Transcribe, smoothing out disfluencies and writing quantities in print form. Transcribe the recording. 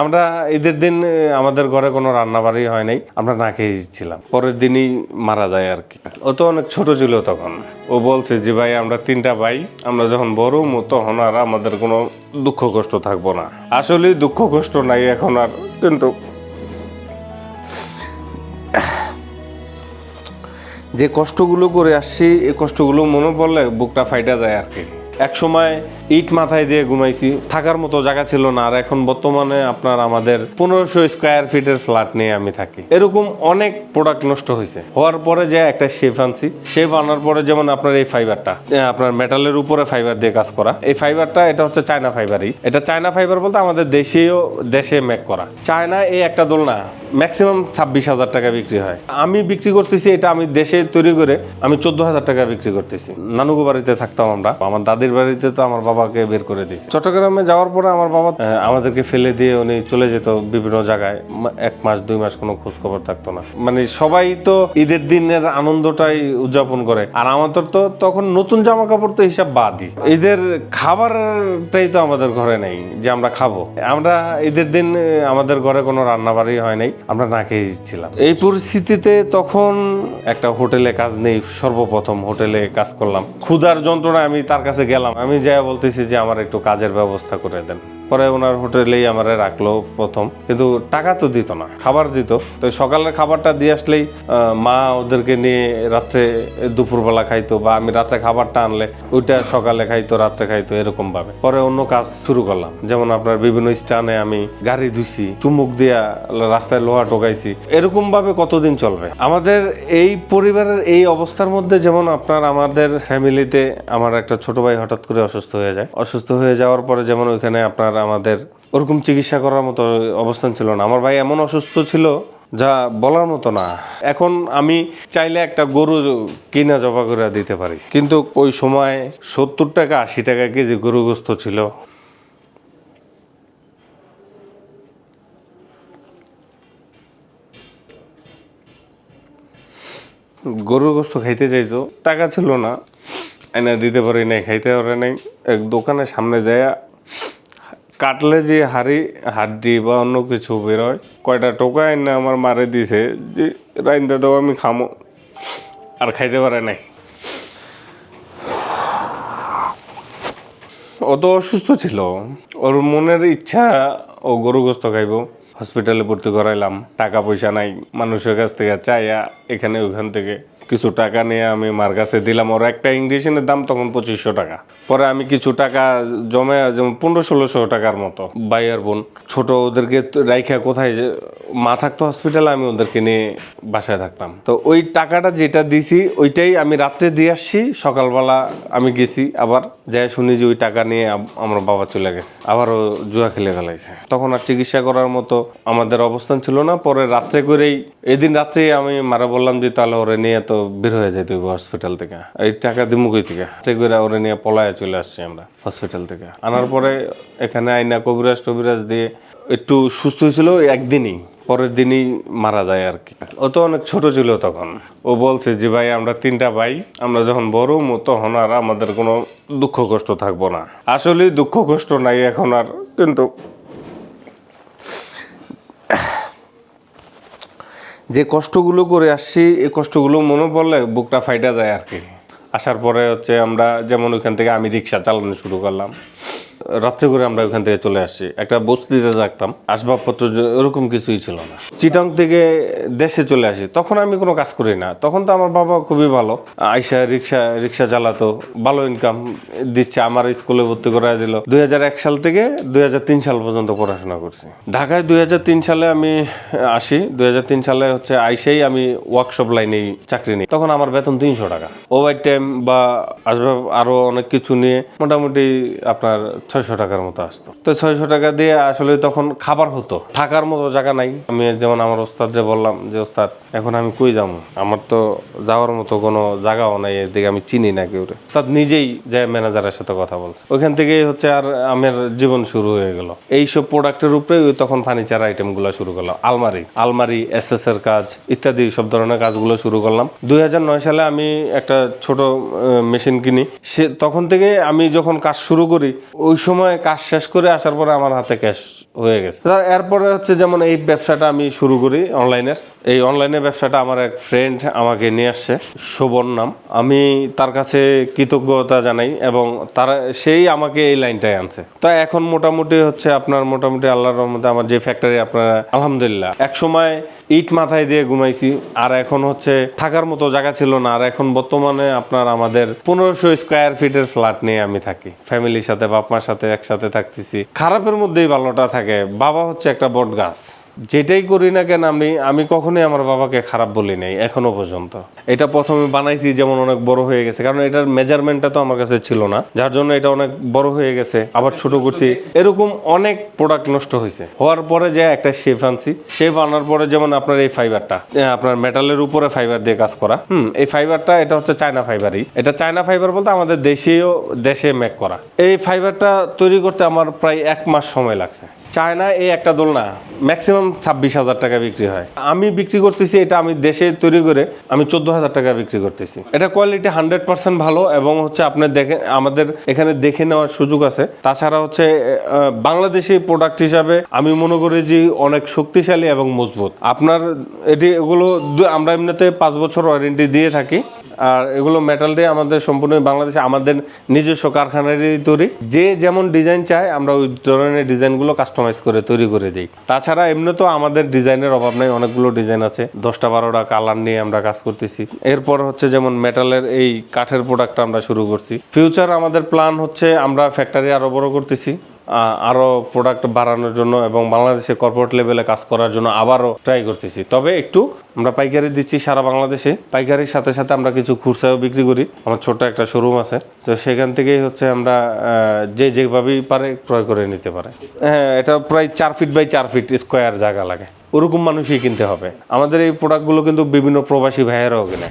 আমরা ঈদের দিন আমাদের ঘরে কোনো রান্নাবাড়ি হয় নাই, আমরা না খেয়েছিলাম। পরের দিনই মারা যায় আর কি। ও তো অনেক ছোট ছিল তখন। ও বলছে যে ভাই আমরা 3টা ভাই, আমরা যখন বড় হবো তখন আর আমাদের কোনো দুঃখ কষ্ট থাকবো না। আসলে দুঃখ কষ্ট নাই এখন আর, কিন্তু যে কষ্টগুলো করে আসছি এই কষ্টগুলো মনে পড়লে বুকটা ফাইটা যায় আর কি। এক সময় ইট মাথায় দিয়ে ঘুমাইছি, থাকার মতো জায়গা ছিল না। আর এখন বর্তমানে আপনার আমাদের 1500 স্কোয়ার ফিটের ফ্ল্যাট নিয়ে আমি থাকি। এরকম অনেক প্রোডাক্ট নষ্ট হয়েছে। হওয়ার পরে যে একটা শেফ আনছি, শেফ আনার পরে যেমন আপনার এই ফাইবারটা, আপনার মেটালের উপরে ফাইবার দিয়ে কাজ করা, এই ফাইবারটা এটা হচ্ছে চায়না ফাইবারই। এটা চায়না ফাইবার বলতে আমাদের দেশে মেক করা। চায়না এই একটা দোলনা ম্যাক্সিমাম 26,000 টাকা বিক্রি হয়। আমি বিক্রি করতেছি এটা আমি দেশে তৈরি করে আমি 14,000 টাকা বিক্রি করতেছি। নানুগো বাড়িতে থাকতাম আমরা, আমার দাদির বাড়িতে তো আমার বাবাকে বের করে দিয়েছে। চট্টগ্রামে যাওয়ার পরে আমার বাবা আমাদেরকে ফেলে দিয়ে উনি চলে যেত বিভিন্ন জায়গায়। 1 মাস 2 মাস কোনো খোঁজ খবর থাকতো না। মানে সবাই তো ঈদের দিনের আনন্দটাই উদযাপন করে, আর আমাদের তো তখন নতুন জামা কাপড় তো হিসাব বাদই। ঈদের খাবারটাই তো আমাদের ঘরে নেই যে আমরা খাবো। আমরা ঈদের দিন আমাদের ঘরে কোনো রান্নাবাড়ি হয় নাই, আমরা না খেয়েছিলাম। এই পরিস্থিতিতে তখন একটা হোটেলে কাজ নেই, সর্বপ্রথম হোটেলে কাজ করলাম। ক্ষুধার যন্ত্রণায় আমি তার কাছে গেলাম, আমি যা বলতেছি যে আমার একটু কাজের ব্যবস্থা করে দেন। পরে ওনার হোটেলেই আমারে রাখলো প্রথম, কিন্তু টাকা তো দিত না, খাবার দিত। তো সকালের খাবারটা দিয়ে আসলেই মা ওদেরকে নিয়ে রাত্রে দুপুরবেলা খাইতো, বা আমি রাত্রে খাবারটা আনলে ওইটা সকালে খাইতো, রাত্রে খাইতো, এরকম ভাবে। পরে অন্য কাজ শুরু করলাম, যেমন আপনার বিভিন্ন স্থানে আমি গাড়ি ধুইছি, চুমুক দিয়া রাস্তায় লোহা টোকাইছি। এরকম ভাবে কতদিন চলবে আমাদের এই পরিবারের এই অবস্থার মধ্যে? যেমন আপনার আমাদের ফ্যামিলিতে আমার একটা ছোট ভাই হঠাৎ করে অসুস্থ হয়ে যায়। অসুস্থ হয়ে যাওয়ার পরে যেমন ওইখানে আপনার আমাদের ওরকম চিকিৎসা করার মতো অবস্থান ছিল না। আমার ভাই এমন অসুস্থ ছিল যা বলার মতো না। এখন আমি চাইলে একটা গরু কিনা জবা করে দিতে পারি, কিন্তু ওই সময় 70 টাকা 80 টাকা কেজি গরু গোস্ত ছিল। গরুর গোস্ত খাইতে চাইতো, টাকা ছিল না, এনে দিতে পারি নাই, খাইতে পারে নাই। এক দোকানের সামনে যায় কাটলে যে হাড্ডি বা অন্য কিছু বেরোয়, কয়টা টোকা এনে আমার মারে দিছে যে রাইন্দা দাও আমি খামো, আর খাইতে পারে নাই। ও তো অসুস্থ ছিল, ওর মনের ইচ্ছা ও গরু গোস্ত খাইব। হসপিটালে ভর্তি করাইলাম, টাকা পয়সা নাই, মানুষের কাছ থেকে চাইয়া এখানে ওখান থেকে কিছু টাকা নিয়ে আমি মার কাছে দিলাম। ওর একটা ইঞ্জেকশনের দাম তখন 2500 টাকা। পরে আমি কিছু টাকা জমে, যেমন 1500-1600 টাকার মতো, ভাই আর বোন ছোট, ওদেরকে রাইখা কোথায় মা থাকতো হসপিটালে, আমি ওদেরকে নিয়ে বাসায় থাকতাম। তো ওই টাকাটা যেটা দিছি ওইটাই আমি রাত্রে দিয়ে আসছি, সকালবেলা আমি গেছি আবার যাই শুনি যে ওই টাকা নিয়ে আমার বাবা চলে গেছে, আবারও জুয়া খেলে ফেলাইছে। তখন আর চিকিৎসা করার মতো আমাদের অবস্থান ছিল না। পরে রাত্রে করেই, এদিন রাত্রে আমি মারা বললাম যে তাহলে ওরে নিয়ে তো বের হয়ে যেতে হবে হসপিটাল থেকে, এই টাকা দিমু কই থেকে। রাত্রে করে ওরে নিয়ে পলায় চলে আসছি আমরা হসপিটাল থেকে। আনার পরে এখানে আইনা কবিরাজ দিয়ে একটু সুস্থ হয়েছিল একদিনই, পরের দিনই মারা যায় আর কি। ও তো অনেক ছোট ছিল তখন। ও বলছে যে ভাই আমরা 3টা ভাই, আমরা যখন বড় হবো তখন আর আমাদের কোনো দুঃখ কষ্ট থাকবো না। আসলে দুঃখ কষ্ট নাই এখন আর, কিন্তু যে কষ্টগুলো করে আসছি এই কষ্টগুলো মনে পড়লে বুকটা ফাইটা যায় আর কি। আসার পরে হচ্ছে আমরা যেমন ওইখান থেকে আমি রিক্সা চালানো শুরু করলাম, রাত্রে করে আমরা ওইখান থেকে চলে আসছি। একটা বস্তিতে থাকতাম, আসবাবপত্র ওরকম কিছুই ছিল না। চিটাং থেকে দেশে চলে আসি, তখন আমি কোনো কাজ করি না। তখন তো আমার বাবা খুবই ভালো, আইসা রিক্সা চালাতো, ভালো ইনকাম দিচ্ছে। আমার স্কুলে ভর্তি করা দিল। 2001 সাল থেকে 2003 সাল পর্যন্ত পড়াশোনা করছি ঢাকায়। 2003 সালে আমি আসি। 2003 সালে হচ্ছে আইসেই আমি ওয়ার্কশপ লাইনে চাকরি নিই। তখন আমার বেতন 300 টাকা। ওভার টাইম বা আসবাব আরো অনেক কিছু নিয়ে মোটামুটি আপনার 600 টাকার মতো আসতো। তো 600 টাকা দিয়ে আসলে তখন খাবার হতো, থাকার মতো জায়গা নাই। আমি যেমন আমার ওস্তাদরে বললাম যে ওস্তাদ এখন আমি কই যাবো, আমার তো যাওয়ার মতো কোনো জায়গাও নাই, এদিকে আমি চিনি না কেউ। ওস্তাদ নিজেই যে ম্যানেজারের সাথে কথা বলছে, ওইখান থেকেই হচ্ছে আর আমার জীবন শুরু হয়ে গেল। এইসব প্রোডাক্টের উপরে তখন ফার্নিচার আইটেমগুলো শুরু করলাম, আলমারি এসএস এর কাজ ইত্যাদি সব ধরনের কাজগুলো শুরু করলাম। 2009 সালে আমি একটা ছোট মেশিন কিনি। তখন থেকে আমি যখন কাজ শুরু করি ওই সময় কাজ শেষ করে আসার পরে আমার হাতে ক্যাশ হয়ে গেছে। এরপরে হচ্ছে যেমন এই ব্যবসাটা আমি শুরু করি অনলাইনের। এই অনলাইনের ব্যবসাটা আমার এক ফ্রেন্ড আমাকে নিয়ে আসছে, শোভন নাম। আমি তার কাছে কৃতজ্ঞতা জানাই এবং সেই আমাকে এই লাইনটায় আনছে। তো এখন মোটামুটি হচ্ছে আপনার মোটামুটি আল্লাহর রহমতে আমার যে ফ্যাক্টরি আপনার আলহামদুলিল্লাহ, এক সময় ইট মাথায় দিয়ে ঘুমাইছি, আর এখন হচ্ছে থাকার মতো জায়গা ছিল না। আর এখন বর্তমানে আপনার আমাদের 1500 স্কোয়ার ফিটের ফ্ল্যাট নিয়ে আমি থাকি, ফ্যামিলির সাথে বাপ মার সাথে একসাথে থাকতেছি। খারাপের মধ্যেই ভালোটা থাকে। বাবা হচ্ছে একটা বট গাছ, যেটাই করি না কেন আমি কখনোই আমার বাবাকে খারাপ বলি নাই এখনো পর্যন্ত। এটা প্রথমে বানাইছি যেমন অনেক বড় হয়ে গেছে, কারণ এটার মেজারমেন্টটা তো আমার কাছে ছিল না, যার জন্য এটা অনেক বড় হয়ে গেছে। আবার ছোট করছি, এরকম অনেক প্রোডাক্ট নষ্ট হয়েছে। হওয়ার পরে যে একটা শেফ আনছি, শেফ আনার পরে যেমন আপনার এই ফাইবারটা আপনার মেটালের উপরে ফাইবার দিয়ে কাজ করা, এই ফাইবারটা এটা হচ্ছে চায়না ফাইবারই। এটা চায়না ফাইবার বলতে আমাদের দেশে মেক করা। এই ফাইবারটা তৈরি করতে আমার প্রায় 1 মাস সময় লাগছে। চায়না এই একটা দোলনা ম্যাক্সিমাম 26,000 টাকা বিক্রি হয়। আমি বিক্রি করতেছি এটা আমি দেশে তৈরি করে আমি 14,000 টাকা বিক্রি করতেছি। এটা কোয়ালিটি 100% ভালো এবং হচ্ছে আপনি দেখেন আমাদের এখানে দেখে নেওয়ার সুযোগ আছে। তাছাড়া হচ্ছে বাংলাদেশি প্রোডাক্ট হিসাবে আমি মনে করি যে অনেক শক্তিশালী এবং মজবুত। আপনার এগুলো আমরা এমনিতে 5 বছর ওয়ারেন্টি দিয়ে থাকি। আর এগুলো মেটাল দিয়ে আমাদের সম্পূর্ণ বাংলাদেশে আমাদের নিজস্ব কারখানারই তৈরি। যে যেমন ডিজাইন চায় আমরা ওই ধরনের ডিজাইনগুলো কাস্টমাইজ করে তৈরি করে দিই। তাছাড়া এমনি তো আমাদের ডিজাইনের অভাব নাই, অনেকগুলো ডিজাইন আছে, 10টা-12টা কালার নিয়ে আমরা কাজ করতেছি। এরপর হচ্ছে যেমন মেটালের এই কাঠের প্রোডাক্টটা আমরা শুরু করছি। ফিউচার আমাদের প্ল্যান হচ্ছে আমরা ফ্যাক্টরি আরো বড় করতেছি, আরো প্রোডাক্ট বাড়ানোর জন্য এবং বাংলাদেশে কর্পোরেট লেভেলে কাজ করার জন্য আবারও ট্রাই করতেছি। তবে একটু আমরা পাইকারি দিচ্ছি সারা বাংলাদেশে, পাইকারির সাথে সাথে আমরা কিছু খুচরাও বিক্রি করি। আমার ছোট একটা শোরুম আছে, তো সেখান থেকেই হচ্ছে আমরা যেভাবেই পারে ক্রয় করে নিতে পারে। হ্যাঁ, এটা প্রায় 4 ফিট বাই 4 ফিট স্কোয়ার জায়গা লাগে, ওরকম মানুষই কিনতে হবে। আমাদের এই প্রোডাক্টগুলো কিন্তু বিভিন্ন প্রবাসী ভাইয়েরাও কেনে।